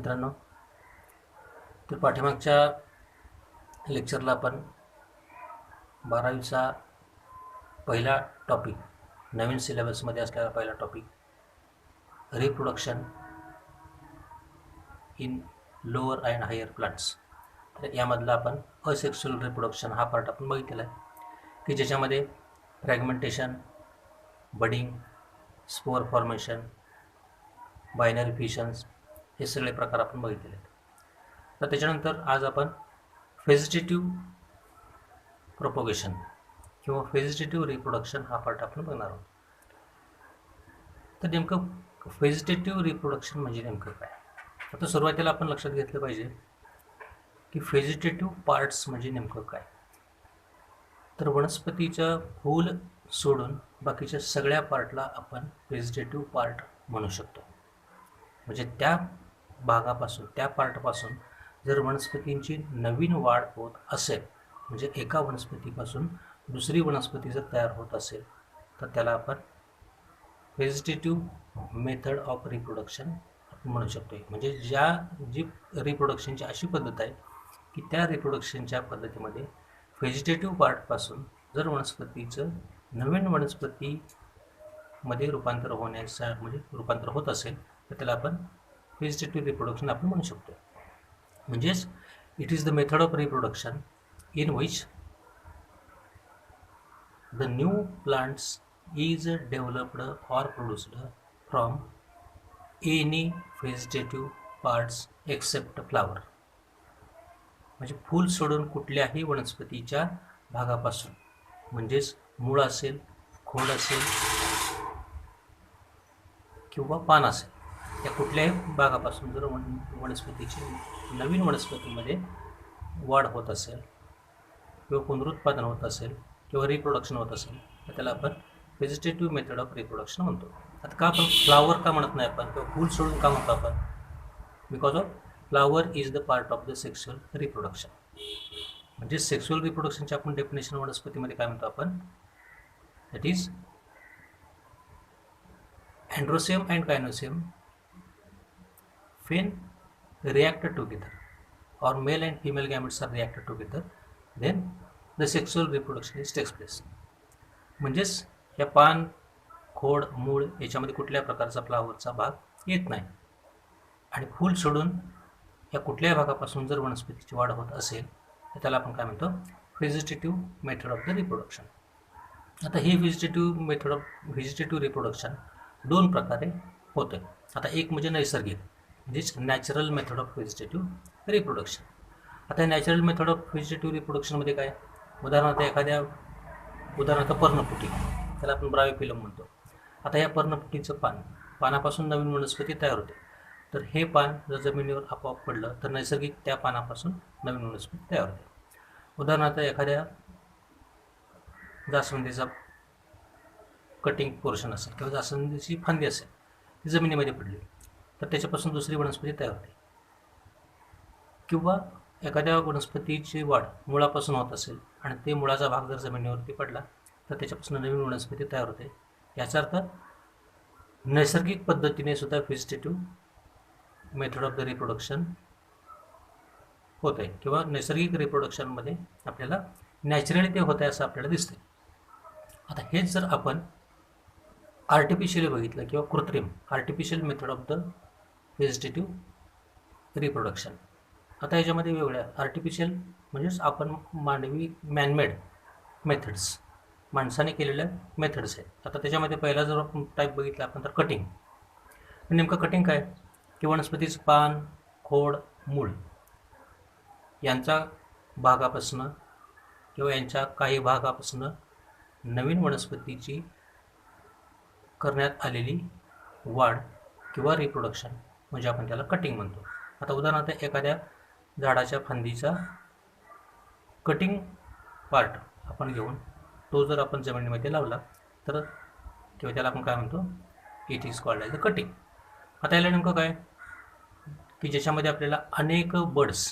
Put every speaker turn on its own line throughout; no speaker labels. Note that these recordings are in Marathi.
मित्रांनो, तर पाठीमागच्या लेक्चरला आपण 12वीचा पहिला टॉपिक, नवीन सिलेबसमध्ये असलेला पहिला topic reproduction in lower and higher plants, तर यामधला आपण असेक्शुअल रिप्रोडक्शन हा पार्ट आपण बघितलेला आहे की ज्याच्यामध्ये fragmentation, budding, spore formation, binary fissions हे सगळे प्रकार आपण बघितलेले आहेत. तर त्याच्यानंतर आज आपण व्हेजिटेटिव्ह प्रोपोगेशन किंवा व्हेजिटेटिव्ह रिप्रोडक्शन हा पार्ट आपण बघणार आहोत. तर नेमकं व्हेजिटेटिव्ह रिप्रोडक्शन म्हणजे नेमकं काय? आता सुरुवातीला आपण लक्षात घेतलं पाहिजे की व्हेजिटेटिव्ह पार्ट्स म्हणजे नेमकं काय. तर वनस्पतीचं फूल सोडून बाकीच्या सगळ्या पार्टला आपण व्हेजिटेटिव्ह पार्ट म्हणू शकतो. म्हणजे त्या भागापासून, त्या पार्टपासून जर वनस्पतींची नवीन वाढ होत असेल, म्हणजे एका वनस्पतीपासून दुसरी वनस्पती जर तयार होत असेल, तर त्याला आपण व्हेजिटेटिव्ह मेथड ऑफ रिप्रोडक्शन म्हणू शकतो. म्हणजे जी रिप्रोडक्शनची अशी पद्धत आहे की त्या रिप्रोडक्शनच्या पद्धतीमध्ये व्हेजिटेटिव्ह पार्टपासून जर वनस्पतीचं नवीन वनस्पतीमध्ये रूपांतर होत असेल, तर त्याला आपण व्हेजिटेटिव्ह रिप्रोडक्शन आपण म्हणू शकतो. म्हणजेच it is the method of reproduction in which the new plants is developed or produced from any vegetative parts except flower. म्हणजे फूल सोडून कुठल्याही वनस्पतीच्या भागापासून, म्हणजेच मूळ असेल, खोड असेल किंवा पान असेल, या कुठल्याही भागापासून जर वनस्पतीची नवीन वनस्पतीमध्ये वाढ होत असेल किंवा पुनरुत्पादन होत असेल किंवा रिप्रोडक्शन होत असेल, तर त्याला आपण व्हेजिटेटिव्ह मेथड ऑफ रिप्रोडक्शन म्हणतो. आता का आपण फ्लावर का म्हणत नाही आपण, किंवा फूल सोडून का म्हणतो आपण? Because of flower is the part of the sexual reproduction. म्हणजे सेक्शुअल रिप्रोडक्शनची आपण डेफिनेशन वनस्पतीमध्ये काय म्हणतो आपण? That is androecium and gynoecium when reacted together or male and female gametes are reacted together, then the sexual reproduction is takes place. म्हणजेच या पान, खोड, मूळ याच्यामध्ये कुठल्या प्रकारचा फ्लावरचा भाग येत नाही, आणि फूल सोडून या कुठल्याही भागापासून जर वनस्पतीची वाढ होत असेल, तर त्याला आपण काय म्हणतो? Vegetative method of the reproduction. आता ही व्हेजिटेटिव्ह रिप्रोडक्शन दोन प्रकारे होते. आता एक म्हणजे नैसर्गिक, म्हणजेच natural method of vegetative reproduction. आता नॅचरल मेथड ऑफ व्हेजिटेटिव्ह रिप्रोडक्शनमध्ये काय? उदाहरणार्थ पर्णफुटी, त्याला आपण ब्रायोफिलम म्हणतो. आता या पर्णफुटीचं पानापासून नवीन वनस्पती तयार होते. तर हे पान जर जमिनीवर आपोआप पडलं तर नैसर्गिक त्या पानापासून नवीन वनस्पती तयार होते. उदाहरणार्थ एखाद्या जास्वंदीचा कटिंग पोर्शन असेल किंवा जास्वंदीची फांदी असेल, ती जमिनीमध्ये पडली तर त्याच्यापासून दुसरी वनस्पती तयार होते. किंवा एखाद्या वनस्पतीची वाढ मुळापासून होत असेल आणि ते मुळाचा भाग जर जमिनीवरती पडला तर त्याच्यापासून नवीन वनस्पती तयार होते. याचा अर्थ नैसर्गिक पद्धतीने सुद्धा vegetative method of the reproduction होत आहे, किंवा नैसर्गिक रिप्रोडक्शनमध्ये आपल्याला नॅचरली ते होत आहे असं आपल्याला दिसते. आता हेच जर आपण आर्टिफिशियली बघितलं किंवा कृत्रिम artificial method of the vegetative reproduction. आता याच्यामध्ये वेगळ्या आर्टिफिशियल म्हणजेच आपण मॅनमेड मेथड्स, माणसाने केलेल्या मेथड्स आहेत. आता त्याच्यामध्ये पहिला जर आपण टाईप बघितला आपण तर कटिंग. नेमकं कटिंग काय? की वनस्पतीचं पान, खोड, मूळ यांचा भागापासून किंवा यांच्या काही भागापासून नवीन वनस्पतीची करण्यात आलेली वाढ किंवा रिप्रोडक्शन म्हणजे आपण त्याला कटिंग म्हणतो. आता उदाहरणार्थ एखाद्या झाडाच्या फांदीचा कटिंग पार्ट आपण घेऊन तो जर आपण जमिनीमध्ये लावला तर किंवा त्याला आपण काय म्हणतो? It is called as a cutting. आता याला नेमकं काय? की ज्याच्यामध्ये आपल्याला अनेक बड्स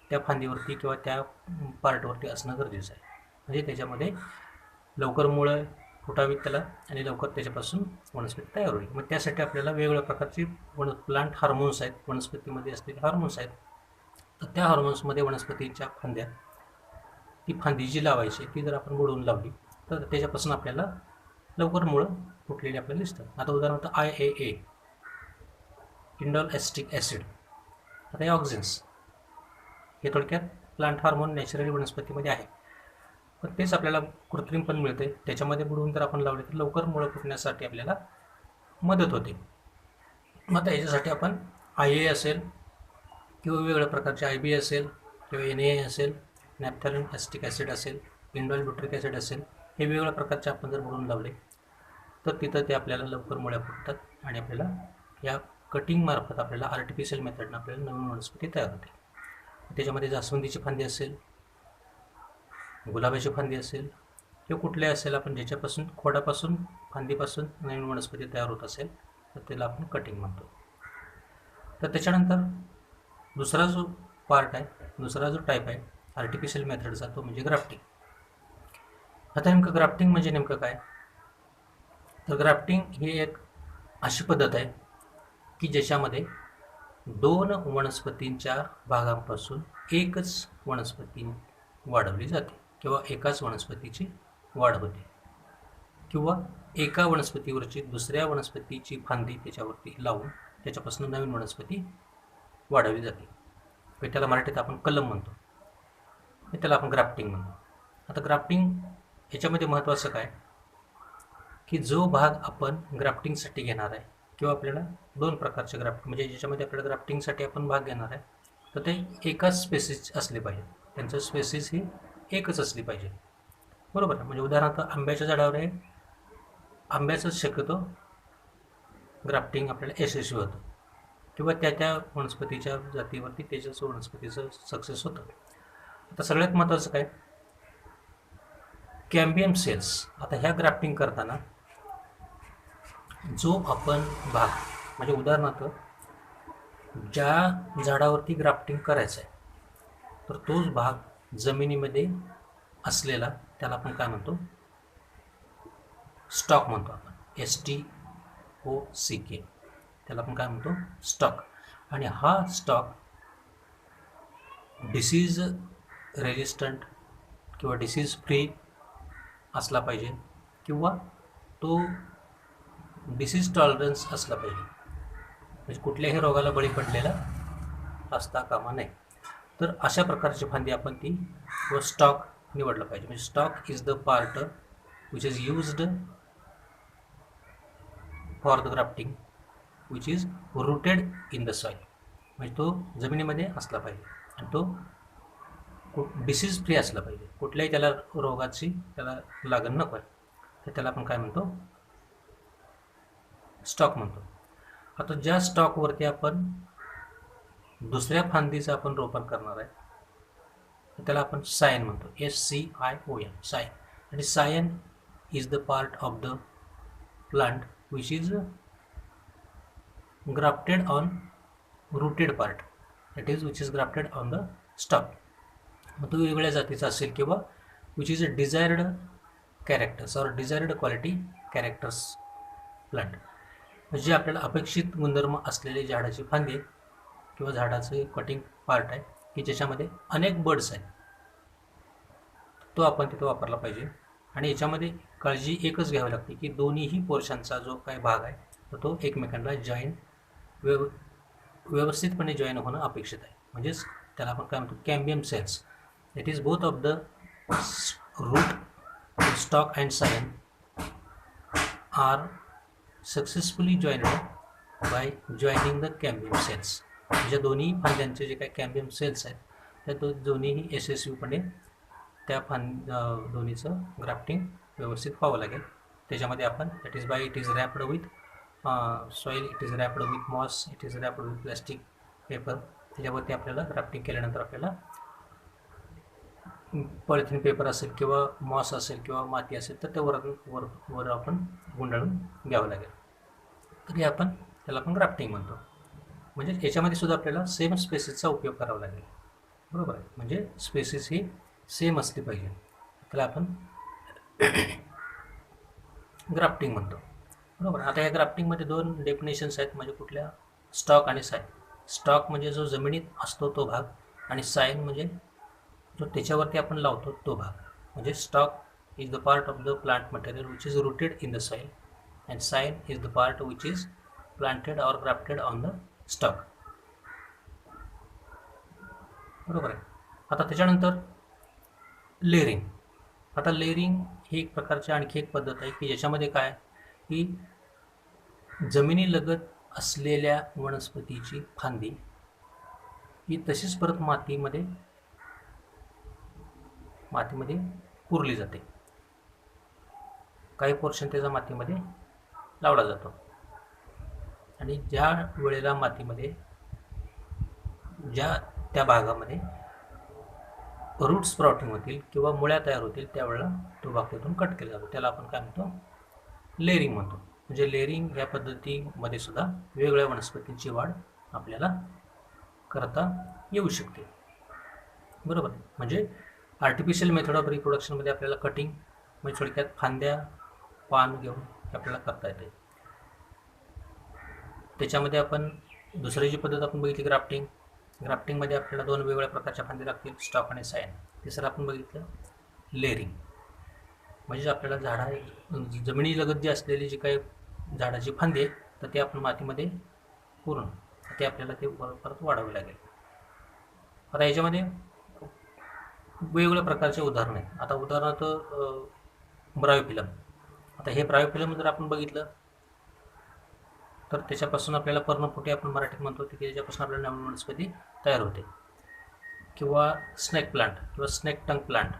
त्या फांदीवरती किंवा त्या पार्टवरती असणं गरजेचं आहे. म्हणजे त्याच्यामध्ये लवकर मुळं फुटावीत त्याला आणि लवकर त्याच्यापासून वनस्पती तयार होईल. मग त्यासाठी आपल्याला वेगवेगळ्या प्रकारची प्लांट हार्मोन्स आहेत, वनस्पतीमध्ये असलेले हार्मोन्स आहेत. तर त्या हार्मोन्समध्ये वनस्पतीच्या फांद्या, ती फांदी जी लावायची ती जर आपण बुडवून लावली तर त्याच्यापासून आपल्याला लवकर मुळं फुटलेली आपल्याला दिसतात. आता उदाहरणार्थ IAA, इंडॉल ॲस्टिक ॲसिड. आता हे ऑक्झिन्स हे थोडक्यात प्लांट हार्मोन नॅचरली वनस्पतीमध्ये आहे, पण तेच आपल्याला कृत्रिम पण मिळते. त्याच्यामध्ये बुडवून जर आपण लावले तर लवकर मुळं फुटण्यासाठी आपल्याला मदत होते. मग आता याच्यासाठी आपण IA असेल किंवा वेगवेगळ्या प्रकारचे IB असेल किंवा NA असेल, नॅफ्थॅलिन ॲस्टिक ॲसिड असेल, इंडॉल ब्युट्रिक ॲसिड असेल, हे वेगवेगळ्या प्रकारचे आपण जर बुडवून लावले तर तिथं ते आपल्याला लवकर मुळ्या फुटतात आणि आपल्याला या कटिंग मार्फत आपल्याला आर्टिफिशियल मेथडनं आपल्याला नवीन वनस्पती तयार होते. त्याच्यामध्ये जास्वंदीची फांदी असेल, गुलाबाची फांदी असेल किंवा कुठले असेल, आपण ज्याच्यापासून खोडापासून फांदीपासून नवीन वनस्पती तयार होत असेल तर त्याला आपण कटिंग म्हणतो. तर त्याच्यानंतर दुसरा जो पार्ट आहे, दुसरा जो टाईप आहे आर्टिफिशियल मेथडचा, तो म्हणजे ग्राफ्टिंग. आता नेमकं ग्राफ्टिंग म्हणजे नेमकं काय? तर ग्राफ्टिंग ही एक अशी पद्धत आहे की ज्याच्यामध्ये दोन वनस्पतींच्या भागांपासून एकच वनस्पती वाढवली जाते किंवा एकाच वनस्पतीची वाढ होते किंवा एका वनस्पतीवरची दुसऱ्या वनस्पतीची फांदी त्याच्यावरती लावून त्याच्यापासून नवीन वनस्पती वाढवली जाते. त्याला मराठीत आपण कलम म्हणतो, त्याला आपण ग्राफ्टिंग म्हणतो. आता ग्राफ्टिंग याच्यामध्ये महत्त्वाचं काय की जो भाग आपण ग्राफ्टिंगसाठी घेणार आहे किंवा आपल्याला दोन प्रकारचे ग्राफ्ट म्हणजे ज्याच्यामध्ये आपल्याला ग्राफ्टिंगसाठी आपण भाग घेणार आहे तर ते एकाच स्पेसिस असले पाहिजे, त्यांचं स्पेसिस ही एकच असली पाहिजे, बरोबर. म्हणजे उदाहरणार्थ आंब्याच्या झाडावर आहे, आंब्याचं शक्यतो ग्राफ्टिंग आपल्याला यशस्वी होतं किंवा त्या वनस्पतीच्या जातीवरती त्याच्याच वनस्पतीचं सक्सेस होतं. आता सगळ्यात महत्त्वाचं काय, कॅम्बियम सेल्स. आता ह्या ग्राफ्टिंग करताना जो आपण भाग म्हणजे उदाहरणार्थ ज्या झाडावरती ग्राफ्टिंग करायचं आहे तर तोच भाग जमिनीमध्ये असलेला त्याला आपण काय म्हणतो, स्टॉक म्हणतो आपण, STOCK, त्याला आपण काय म्हणतो, स्टॉक. आणि हा स्टॉक डिसीज रेजिस्टंट किंवा डिसीज फ्री असला पाहिजे किंवा तो डिसीज टॉलरन्स असला पाहिजे, म्हणजे कुठल्याही रोगाला बळी पडलेला असता कामा नये. तर अशा प्रकारची फांदी आपण ती व स्टॉक निवडलं पाहिजे. म्हणजे stock is the part which is used for the grafting which is rooted in the soil. म्हणजे तो जमिनीमध्ये असला पाहिजे आणि तो डिसीज फ्री असला पाहिजे, कुठल्याही त्याला रोगाची त्याला लागण नको आहे, तर त्याला आपण काय म्हणतो, स्टॉक म्हणतो. आता ज्या स्टॉकवरती आपण दुसऱ्या फांदीचं आपण रोपण करणार आहे तर त्याला आपण सायन म्हणतो, SCION, सायन. आणि scion is the part of the plant which is grafted on rooted part, that is which is grafted on the stock. मग तो वेगवेगळ्या जातीचा असेल किंवा which is a desired characters or desired quality characters plant, म्हणजे आपल्याला अपेक्षित गुणधर्म असलेले झाडाची फांदी किंवा झाडाचं कटिंग पार्ट आहे की ज्याच्यामध्ये अनेक बर्ड्स आहेत, तो आपण तिथं वापरला पाहिजे. आणि याच्यामध्ये काळजी एकच घ्यावी लागते की दोन्हीही पोर्शनचा जो काही भाग आहे तर तो एकमेकांना जॉईन व्यवस्थितपणे जॉईन होणं अपेक्षित आहे. म्हणजेच त्याला आपण काय म्हणतो, cambium cells, it is both of the root stock and scion are successfully joined by joining the cambium cells. म्हणजे दोन्ही फांद्यांचे जे काही कॅम्बियम सेल्स आहेत त्या दोन्हीही यशस्वीपणे त्या दोन्हीचं ग्राफ्टिंग व्यवस्थित व्हावं लागेल. त्याच्यामध्ये आपण that is by it is wrapped with soil, it is wrapped with moss, it is wrapped with plastic paper. त्याच्यावरती आपल्याला ग्राफ्टिंग केल्यानंतर आपल्याला पॉलिथिन पेपर असेल किंवा मॉस असेल किंवा माती असेल तर त्या वर आपण गुंडाळून घ्यावं लागेल. तरी आपण त्याला आपण ग्राफ्टिंग म्हणतो. म्हणजे याच्यामध्ये सुद्धा आपल्याला सेम स्पेसिसचा उपयोग करावा लागेल, बरोबर आहे. म्हणजे स्पेसिस ही सेम असली पाहिजे. त्याला आपण ग्राफ्टिंग म्हणतो. बरोबर. आता या ग्राफ्टिंगमध्ये दोन डेफिनेशन्स आहेत, म्हणजे कुठल्या, स्टॉक आणि साईन. स्टॉक म्हणजे जो जमिनीत असतो तो भाग, आणि साईन म्हणजे जो त्याच्यावरती आपण लावतो तो भाग. म्हणजे stock is the part of the plant material which is rooted in the soil, and scion is the part which is planted or grafted on the stock. बरोबर आहे. आता त्याच्यानंतर लेअरिंग. आता लेअरिंग ही एक प्रकारची आणखी एक पद्धत आहे की ज्याच्यामध्ये काय, की जमिनीलगत असलेल्या वनस्पतीची फांदी ही तशीच परत मातीमध्ये पुरली जाते. काही पोर्शन त्याचा मातीमध्ये लावला जातो, आणि ज्या वेळेला मातीमध्ये त्या भागामध्ये रूट स्प्राउटिंग होतील किंवा मुळ्या तयार होतील त्यावेळेला तो भाग त्यातून कट केला जातो. त्याला आपण काय म्हणतो, लेअरिंग म्हणतो. म्हणजे लेअरिंग या पद्धतीमध्ये सुद्धा वेगवेगळ्या वनस्पतींची वाढ आपल्याला करता येऊ शकते. बरोबर. म्हणजे आर्टिफिशियल मेथड ऑफ रिप्रोडक्शनमध्ये आपल्याला कटिंग म्हणजे थोडक्यात फांद्या पान घेऊन आपल्याला करता येते. त्याच्यामध्ये आपण दुसरी जी पद्धत आपण बघितली ग्राफ्टिंग. ग्राफ्टिंगमध्ये आपल्याला दोन वेगवेगळ्या प्रकारच्या फांद्या लागतील, स्टॉक आणि साईन. तिसरं आपण बघितलं लेअरिंग. म्हणजे आपल्याला जमिनीलगत जी असलेली जी काही झाडाची फांदी आहे तर ते आपण मातीमध्ये पुरून ते आपल्याला ते परत वाढावे लागेल. आता याच्यामध्ये वेगवेगळ्या प्रकारचे उदाहरण आहेत. आता उदाहरणार्थ ब्रायोफिलम. आता हे ब्रायोफिलम जर आपण बघितलं तर त्याच्यापासून आपल्याला पर्णफुटी आपण मराठीत म्हणतो की त्याच्यापासून आपल्याला नवीन वनस्पती तयार होते. किंवा स्नेक प्लांट किंवा स्नेक टंग प्लांट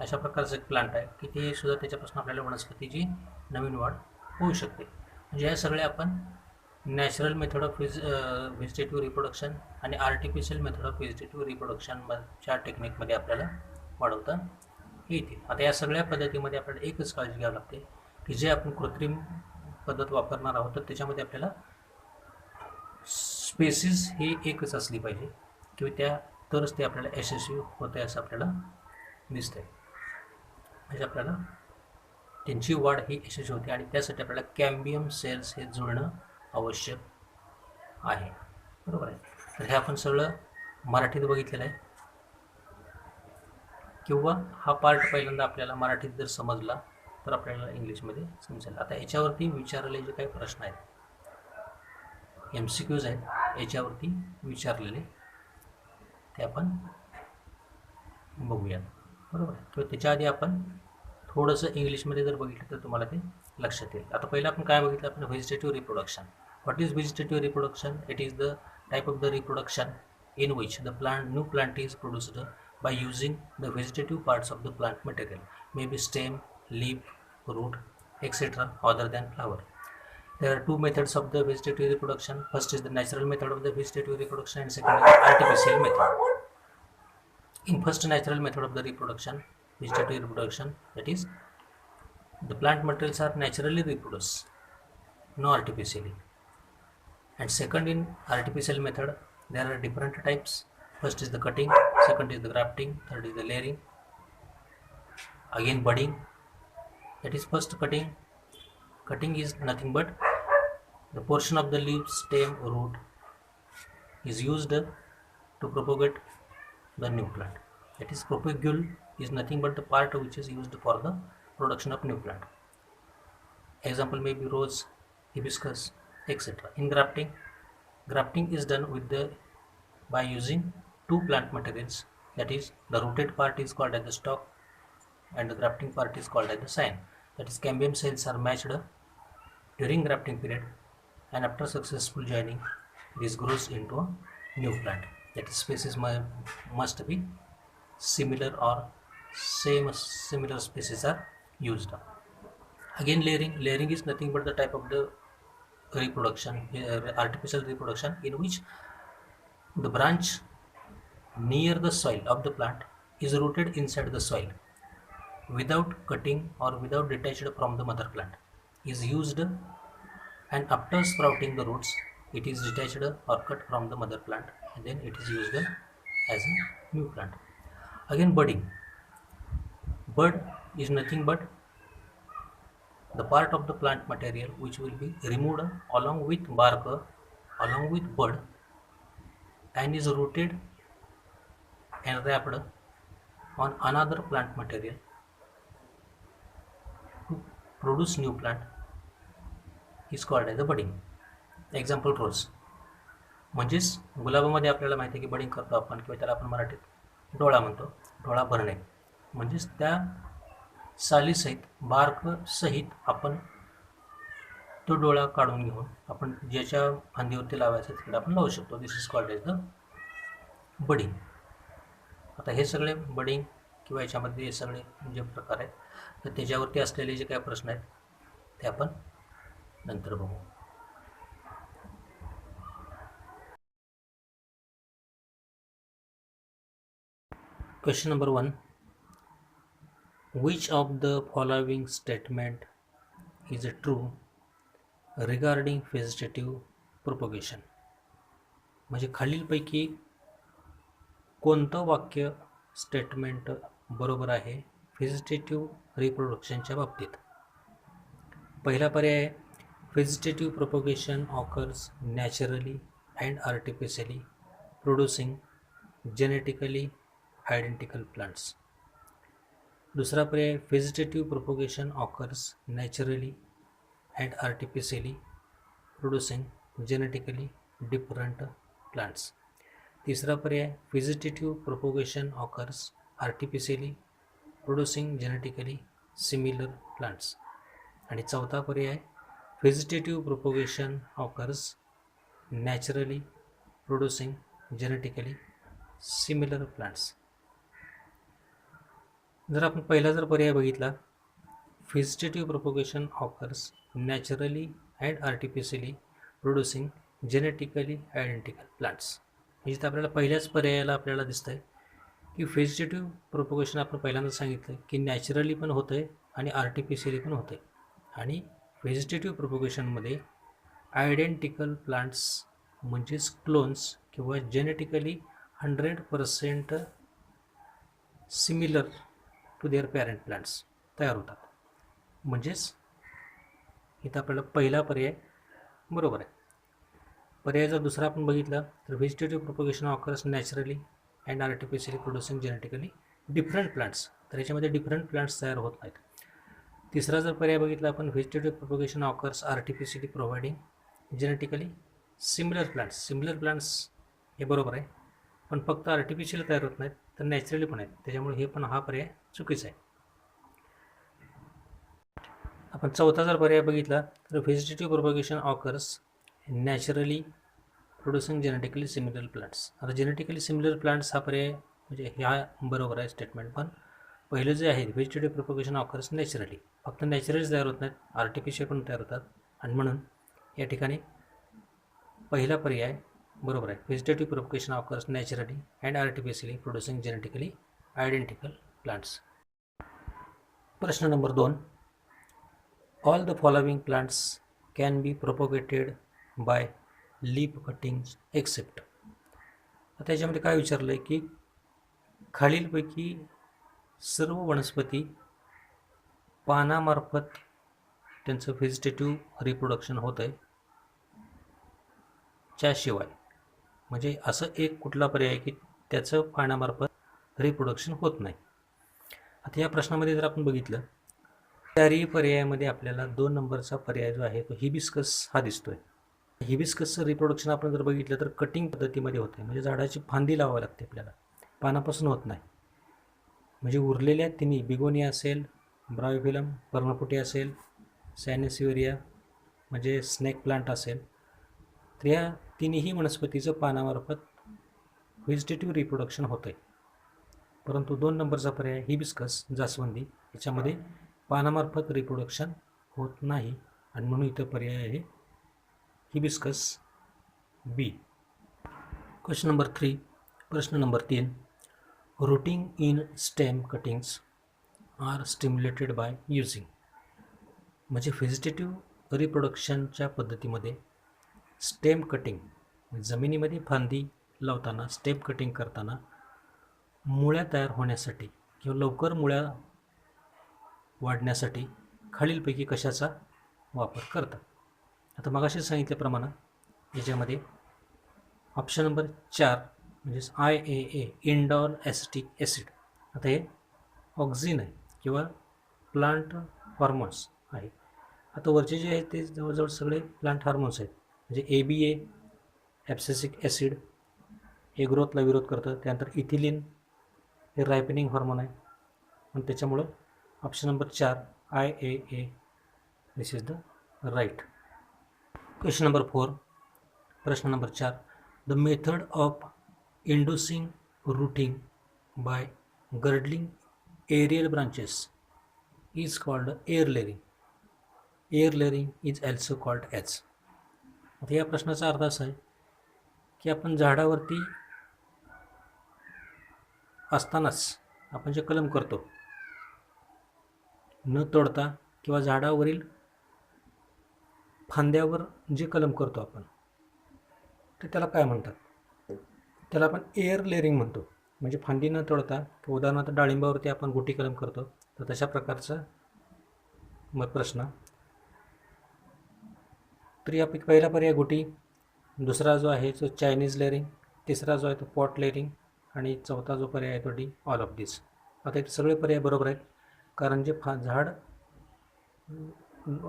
अशा प्रकारचं एक प्लांट आहे की ते सुद्धा त्याच्यापासून आपल्याला वनस्पतीची नवीन वाढ होऊ शकते. म्हणजे या सगळ्या आपण natural method of vegetative reproduction आणि आर्टिफिशियल मेथड ऑफ व्हेजिटेटिव्ह रिप्रोडक्शनच्या टेक्निकमध्ये आपल्याला वाढवता येते. आता या सगळ्या पद्धतीमध्ये आपल्याला एकच काळजी घ्यावी लागते की जे आपण कृत्रिम पद्धत वापरणार आहोत तर त्याच्यामध्ये आपल्याला स्पेसिस ही एकच असली पाहिजे किंवा तरच ते आपल्याला यशस्वी होते असं आपल्याला दिसतंय. म्हणजे आपल्याला त्यांची वाढ ही यशस्वी होते आणि त्यासाठी आपल्याला कॅम्बियम सेल्स हे जुळणं आवश्यक आहे. बरोबर आहे. तर हे आपण सगळं मराठीत बघितलेलं आहे, किंवा हा पार्ट पहिल्यांदा आपल्याला मराठीत जर समजला तर आपल्याला इंग्लिशमध्ये समजेल. आता याच्यावरती विचारलेले जे काही प्रश्न आहेत, MCQs आहेत, याच्यावरती विचारलेले ते आपण बघूयात. बरोबर. किंवा त्याच्या आधी आपण थोडंसं इंग्लिशमध्ये जर बघितलं तर तुम्हाला ते लक्षात येईल. आता पहिलं आपण काय बघितलं, आपण vegetative reproduction. What is vegetative reproduction? It is the type of the reproduction in which the new plant is produced by using the vegetative parts of the plant material, maybe stem, leaf, root, etc. other than flower. There are two methods of the vegetative reproduction. First is the natural method of the vegetative reproduction and second is artificial method. In first natural method of the reproduction, vegetative reproduction, that is the plant materials are naturally reproduced, no artificially. And second, in artificial method, there are different types. First is the cutting, second is the grafting, third is the layering, again budding. That is first cutting. Cutting is nothing but the portion of the leaf, stem, root is used to propagate the new plant. That is propagule is nothing but the part which is used for the production of new plant. Example may be rose, hibiscus, etc. In grafting is done by using two plant materials. That is the rooted part is called as the stalk and the grafting part is called as the sign. That is cambium cells are matched during grafting period, and after successful joining this grows into a new plant. That is species must be similar or similar species are used. Again layering is nothing but the type of the reproduction, artificial reproduction, in which the branch near the soil of the plant is rooted inside the soil without cutting or without detached from the mother plant is used, and after sprouting the roots it is detached or cut from the mother plant and then it is used as a new plant. Again budding. Bud is nothing but the part of the plant material which will be removed along with bark, along with bud, and is rooted and wrapped on another plant material to produce new plant is called as a budding. Example rose, म्हणजेच गुलाबामध्ये आपल्याला माहिती आहे की बडिंग करतो आपण, किंवा त्याला आपण मराठीत डोळा म्हणतो, डोळा भरणे. म्हणजेच त्या सालीसहित बार्क सहित आपण तो डोळा काढून घेऊन आपण ज्याच्या फांदीवरती लावायचं तिकडे आपण लावू शकतो. This is called as the budding. आता हे सगळे बडिंग किंवा याच्यामध्ये हे सगळे जे प्रकार आहेत तर त्याच्यावरती असलेले जे काही प्रश्न आहेत ते आपण नंतर बघू. Question number 1. Which of the following statement is true regarding vegetative propagation? म्हणजे खालीलपैकी कोणतं वाक्य स्टेटमेंट बरोबर आहे व्हेजिटेटिव्ह रिप्रोडक्शनच्या बाबतीत? पहिला पर्याय आहे vegetative propagation occurs naturally and artificially producing genetically identical plants. दूसरा पर्याय vegetative propagation occurs naturally and artificially producing genetically different plants. तीसरा पर्याय vegetative propagation occurs artificially producing genetically similar plants. आणि चौथा पर्याय vegetative propagation occurs naturally producing genetically similar plants. जर आपण पहिला पर्याय बघितला, vegetative propagation occurs naturally and artificially producing genetically identical plants, म्हणजे आपल्याला पहिल्याच पर्यायाला आपल्याला दिसतं आहे की व्हेजिटेटिव्ह प्रोपगेशन आपण पहिल्यांदा सांगितलं की नॅचरली पण होतं आहे आणि आर्टिफिशियली पण होतं आहे. आणि व्हेजिटेटिव्ह प्रोपगेशनमध्ये आयडेंटिकल प्लांट्स म्हणजेच क्लोन्स किंवा genetically 100% similar to their parent plants तयार होतात. म्हणजेच इथं आपल्याला पहिला पर्याय बरोबर आहे. पर्याय जर दुसरा आपण बघितला तर vegetative propagation occurs naturally and artificially producing genetically different plants, तर याच्यामध्ये डिफरंट प्लांट्स तयार होत नाहीत. तिसरा जर पर्याय बघितला आपण vegetative propagation occurs artificially providing genetically similar plants हे बरोबर आहे, पण फक्त आर्टिफिशियल तयार होत नाहीत तर नॅचरली पण आहेत, त्याच्यामुळे हे पण हा पर्याय चुकीचा आहे. आपण चौथा जर पर्याय बघितला तर vegetative propagation occurs naturally producing genetically similar plants. आता जेनेटिकली सिमिलर प्लांट्स हा पर्याय म्हणजे ह्या बरोबर आहे स्टेटमेंट, पण पहिलं जे आहे व्हेजिटेटिव्ह प्रोपगेशन ऑकर्स नॅचरली, फक्त नॅचरलीच तयार होत नाहीत, आर्टिफिशियल पण तयार होतात, आणि म्हणून या ठिकाणी पहिला पर्याय बरोबर आहे. Vegetative propagation occurs naturally and artificially producing genetically identical plants. प्रश्न number 2. All the following plants can be propagated by leaf cuttings except. आता याच्यामध्ये काय विचारलं आहे की खालीलपैकी सर्व वनस्पती पानामार्फत त्यांचं व्हेजिटेटिव्ह रिप्रोडक्शन होतं आहे च्याशिवाय, म्हणजे असं एक कुठला पर्याय आहे की त्याचं पानामार्फत रिप्रोडक्शन होत नाही. आता या प्रश्नामध्ये जर आपण बघितलं चारही पर्यायामध्ये आपल्याला 2 नंबरचा पर्याय जो आहे तो हिबिस्कस हा दिसतो आहे. हिबिस्कसचं रिप्रोडक्शन आपण जर बघितलं तर कटिंग पद्धतीमध्ये होते, म्हणजे झाडाची फांदी लावावी लागते आपल्याला, पानापासून होत नाही. म्हणजे उरलेल्या तिन्ही बिगोनिया असेल, ब्रायोफिलम पर्णफुटी असेल, सॅनेसिवेरिया म्हणजे स्नेक प्लांट असेल, तर या तिन्ही वनस्पतीचं पानामार्फत व्हेजिटेटिव्ह रिप्रोडक्शन होतं आहे. परंतु 2 नंबरचा पर्याय हिबिस्कस जास्वंदी याच्यामध्ये पानामार्फत रिप्रोडक्शन होत नाही, आणि म्हणून इथं पर्याय आहे हिबिस्कस बी. Question number 3. प्रश्न नंबर 3. Rooting in stem cuttings are stimulated by using. म्हणजे व्हेजिटेटिव्ह रिप्रोडक्शनच्या पद्धतीमध्ये स्टेम कटिंग जमिनीमध्ये फांदी लावताना स्टेम कटिंग करताना मुळ्या तयार होण्यासाठी किंवा लवकर मुळ्या वाढण्यासाठी खालीलपैकी कशाचा वापर करतात. आता मगाशी सांगितल्याप्रमाणे याच्यामध्ये ऑप्शन नंबर 4 म्हणजेच IAA इंडॉल ॲसिटिक ॲसिड. आता हे ऑक्झिन आहे किंवा प्लांट हॉर्मोन्स आहे. आता वरचे जे आहेत ते जवळजवळ सगळे प्लांट हार्मोन्स आहेत. म्हणजे ABA ॲब्सिसिक ॲसिड हे ग्रोथला विरोध करतं. त्यानंतर इथिलिन हे रायपनिंग हॉर्मोन आहे. आणि त्याच्यामुळं option number 4 IAA this is the right. Question number 4. प्रश्न number 4. The method of inducing rooting by girdling aerial branches is called air layering. Air layering is also called as. आता या प्रश्नाचा अर्थ असा आहे की आपण झाडावरती असतानाच आपण जे कलम करतो न तोडता किंवा झाडावरील फांद्यावर जे कलम करतो आपण तर त्याला काय म्हणतात? त्याला आपण एअर लेअरिंग म्हणतो. म्हणजे फांदी न तोडता किंवा उदाहरणार्थ डाळिंबावरती आपण गोटी कलम करतो तर तशा प्रकारचा मग प्रश्न. तर यापैकी पहिला पर्याय गोटी, दुसरा जो आहे तो चायनीज लेअरिंग, तिसरा जो आहे तो पॉट लेअरिंग आणि चौथा जो पर्याय आहे तो डी ऑल ऑफ दिस. आता इथे सगळे पर्याय बरोबर आहेत कारण जे झाड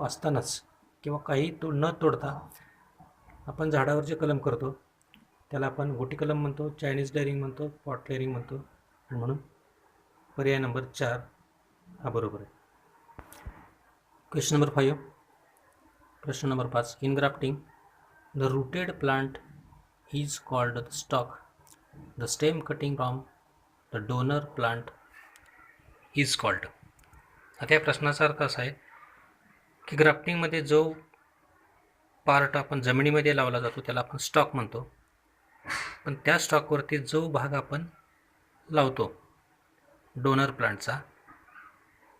असतानाच किंवा काही न तोडता आपण झाडावर जे कलम करतो त्याला आपण गोटी कलम म्हणतो, चायनीज लेअरिंग म्हणतो, पॉट लेअरिंग म्हणतो आणि म्हणून पर्याय नंबर 4 हा बरोबर आहे. Question number 5. प्रश्न number 5. In grafting the rooted plant is called the stock. The stem cutting from the donor plant is called. आता या प्रश्नाचा अर्थ असा आहे की ग्राफ्टिंगमध्ये जो पार्ट आपण जमिनीमध्ये लावला जातो त्याला आपण स्टॉक म्हणतो. पण त्या स्टॉकवरती जो भाग आपण लावतो डोनर प्लांटचा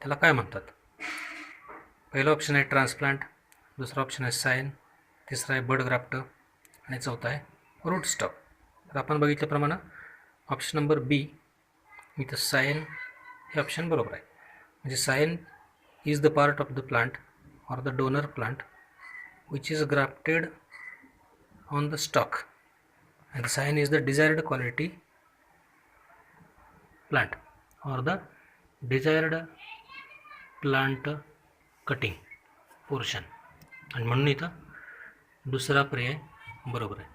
त्याला काय म्हणतात? पहिला ऑप्शन आहे ट्रान्सप्लांट, दुसरा ऑप्शन आहे सायन, तिसरा आहे बड ग्राफ्ट आणि चौथा आहे रूट स्टॉक. तर आपण बघितल्याप्रमाणे option number B with scion हे ऑप्शन बरोबर आहे. म्हणजे scion is the part of the plant or the donor plant which is grafted on the stalk and the sign is the desired quality plant or the desired plant cutting portion आणि म्हणून इथं दुसरा पर्याय बरोबर आहे.